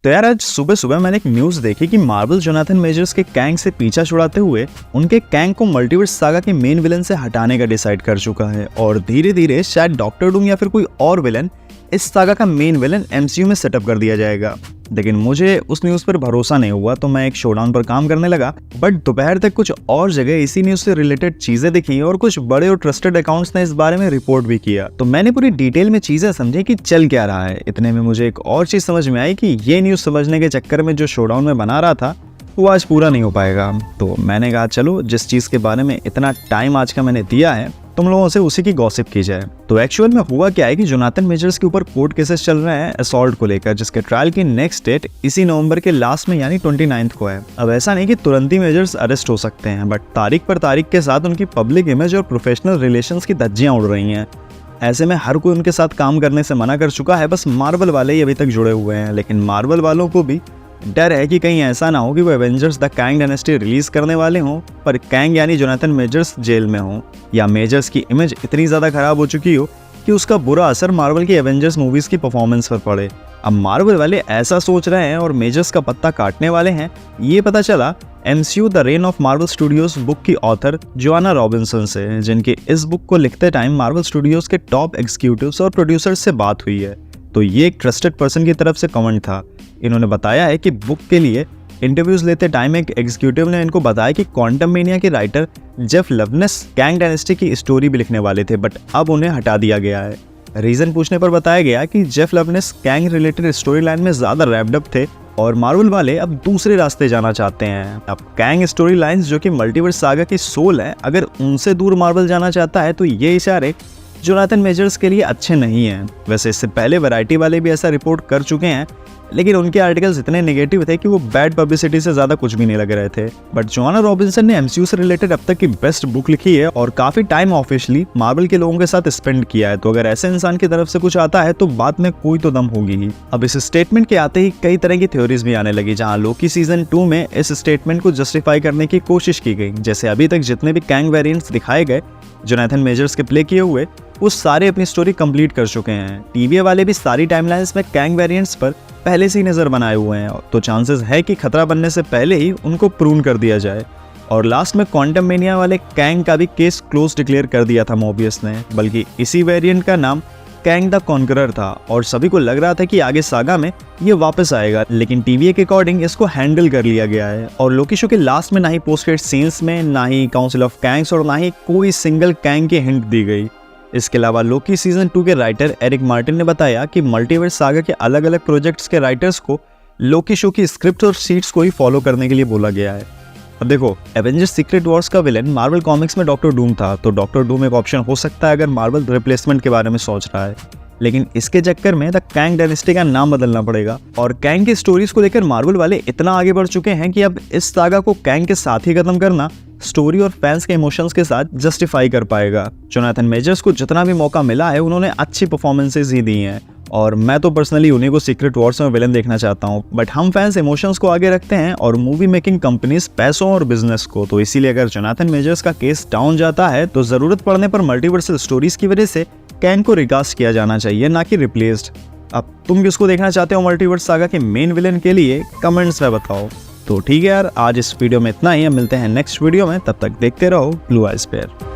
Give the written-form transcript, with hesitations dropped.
तो यार आज सुबह सुबह मैंने एक न्यूज़ देखी कि मार्वल जोनाथन मेजर्स के कैंग से पीछा छुड़ाते हुए उनके कैंग को मल्टीवर्स सागा के मेन विलन से हटाने का डिसाइड कर चुका है और धीरे धीरे शायद डॉक्टर डूम या फिर कोई और विलन इस सागा का मेन विलन एमसीयू में सेटअप कर दिया जाएगा। लेकिन मुझे उस न्यूज़ पर भरोसा नहीं हुआ तो मैं एक शोडाउन पर काम करने लगा। बट दोपहर तक कुछ और जगह इसी न्यूज़ से रिलेटेड चीज़ें दिखी और कुछ बड़े और ट्रस्टेड अकाउंट्स ने इस बारे में रिपोर्ट भी किया। तो मैंने पूरी डिटेल में चीज़ें समझी कि चल क्या रहा है। इतने में मुझे एक और चीज़ समझ में आई कि ये न्यूज़ समझने के चक्कर में जो शोडाउन में बना रहा था वो आज पूरा नहीं हो पाएगा। तो मैंने कहा चलो जिस चीज़ के बारे में इतना टाइम आज का मैंने दिया है तुम लोगों से उसी की गॉसिप की जाए। तो एक्चुअल में हुआ क्या है कि जोनाथन मेजर्स के ऊपर कोर्ट केसेस चल रहे हैं असॉल्ट को लेकर, जिसके ट्रायल की नेक्स्ट डेट इसी नवंबर के लास्ट में यानी 29 को है। अब ऐसा नहीं कि तुरंत ही मेजर्स अरेस्ट हो सकते हैं, बट तारीख पर तारीख के साथ उनकी पब्लिक इमेज और प्रोफेशनल रिलेशंस की धज्जियां उड़ रही हैं। ऐसे में हर कोई उनके साथ काम करने से मना कर चुका है, बस मार्वल वाले ही अभी तक जुड़े हुए हैं। लेकिन मार्वल वालों को भी डर है कि कहीं ऐसा ना हो कि वो Avengers the Kang dynasty release करने वाले हों पर कैंग यानी जोनाथन मेजर्स जेल में हों, या मेजर्स की इमेज इतनी ज़्यादा खराब हो चुकी हो कि उसका बुरा असर मार्वल की एवेंजर्स मूवीज़ की परफॉर्मेंस पर पड़े। अब मार्वल वाले ऐसा सोच रहे हैं और मेजर्स का पत्ता काटने वाले हैं। ये पता चला MCU the rain of Marvel studios book की ऑथर जोआना रॉबिन्सन से, जिनकी इस बुक को लिखते टाइम मार्वल स्टूडियोज के टॉप एग्जीक्यूटिव्स और प्रोड्यूसर्स से बात हुई है। तो ये एक ट्रस्टेड पर्सन की तरफ से कमेंट था। इन्होंने बताया है कि बुक के लिए इंटरव्यूज लेते टाइम एक एग्जीक्यूटिव ने इनको बताया कि क्वांटम मेनिया के writer Jeff Loveness Kang dynasty की स्टोरी भी लिखने वाले थे, बट अब उन्हें हटा दिया गया है। रीजन पूछने पर बताया गया कि Jeff Loveness Kang related story line में ज्यादा रैप्ड अप थे और मार्वल वाले अब दूसरे रास्ते जाना चाहते हैं। अब कैंग स्टोरी लाइंस जो कि मल्टीवर्स सागा की सोल है, अगर उनसे दूर मार्वल जाना चाहता है तो ये इशारे जोनाथन मेजर्स के लिए अच्छे नहीं हैं। वैसे इससे पहले वैरायटी वाले भी ऐसा रिपोर्ट कर चुके हैं, लेकिन उनके आर्टिकल्स इतने नेगेटिव थे कि वो बैड पब्लिसिटी से ज़्यादा कुछ भी नहीं लग रहे थे। बट जोआना रॉबिन्सन ने एमसीयू से रिलेटेड अब तक की बेस्ट बुक लिखी है और काफ़ी टाइम ऑफिशियली मार्वल के लोगों के साथ स्पेंड किया है। तो अगर ऐसे इंसान की तरफ से कुछ आता है तो बाद में कोई तो दम होगी ही। अब इस स्टेटमेंट के आते ही कई तरह की थ्योरीज भी आने लगी, जहाँ लोकी सीजन 2 में इस स्टेटमेंट को जस्टिफाई करने की कोशिश की गई। जैसे अभी तक जितने भी कैंग वेरिएंट्स दिखाए गए जोनाथन मेजर्स के प्ले किए हुए, वो सारे अपनी स्टोरी कंप्लीट कर चुके हैं। टीवीए वाले भी सारी टाइमलाइंस में कैंग वेरिएंट्स पर पहले से ही नजर बनाए हुए हैं, तो चांसेस है कि खतरा बनने से पहले ही उनको प्रून कर दिया जाए। और लास्ट में क्वांटम मेनिया वाले कैंग का भी केस क्लोज डिक्लेयर कर दिया था मोबियस ने, बल्कि इसी वेरिएंट का नाम कैंग द कॉन्करर था और सभी को लग रहा था कि आगे सागा में ये वापस आएगा। लेकिन टीवीए के अकॉर्डिंग इसको हैंडल कर लिया गया है और लोकी शो के लास्ट में ना ही पोस्ट क्रेडिट सीन्स में, ना ही काउंसिल ऑफ कैंग्स और ना ही कोई सिंगल कैंग की हिंट दी गई। इसके अलावा लोकी सीजन 2 के राइटर एरिक मार्टिन ने बताया कि मल्टीवर्स सागा के अलग अलग प्रोजेक्ट्स के राइटर्स को लोकी शो की स्क्रिप्ट और शीट्स को ही फॉलो करने के लिए बोला गया है। अब देखो, एवेंजर्स सीक्रेट वॉर्स का विलन मार्वल कॉमिक्स में डॉक्टर डूम था, तो डॉक्टर डूम एक ऑप्शन हो सकता है अगर मार्वल रिप्लेसमेंट के बारे में सोच रहा है। लेकिन इसके चक्कर में द कैंग डायनेस्टी का नाम बदलना पड़ेगा और कैंग की स्टोरीज को लेकर मार्वल वाले इतना आगे बढ़ चुके हैं कि अब इस सागा को कैंग के साथ ही खत्म करना स्टोरी और फैंस के इमोशंस के साथ जस्टिफाई कर पाएगा। जोनाथन मेजर्स को जितना भी मौका मिला है उन्होंने अच्छी परफॉर्मेंसेज ही दी हैं और मैं तो पर्सनली उन्हीं को सीक्रेट वॉर्स में विलन देखना चाहता हूं। बट हम फैंस इमोशंस को आगे रखते हैं और मूवी मेकिंग कंपनीज पैसों और बिजनेस को। तो इसीलिए अगर जोनाथन मेजर्स का केस डाउन जाता है तो जरूरत पड़ने पर मल्टीवर्सल स्टोरीज की वजह से कैंग को रिकास्ट किया जाना चाहिए, ना कि रिप्लेस्ड। अब तुम किसको देखना चाहते हो मल्टीवर्स सागा के मेन विलन के लिए, कमेंट्स में बताओ। तो ठीक है यार, आज इस वीडियो में इतना ही। मिलते हैं नेक्स्ट वीडियो में, तब तक देखते रहो ब्लू आइज पेयर।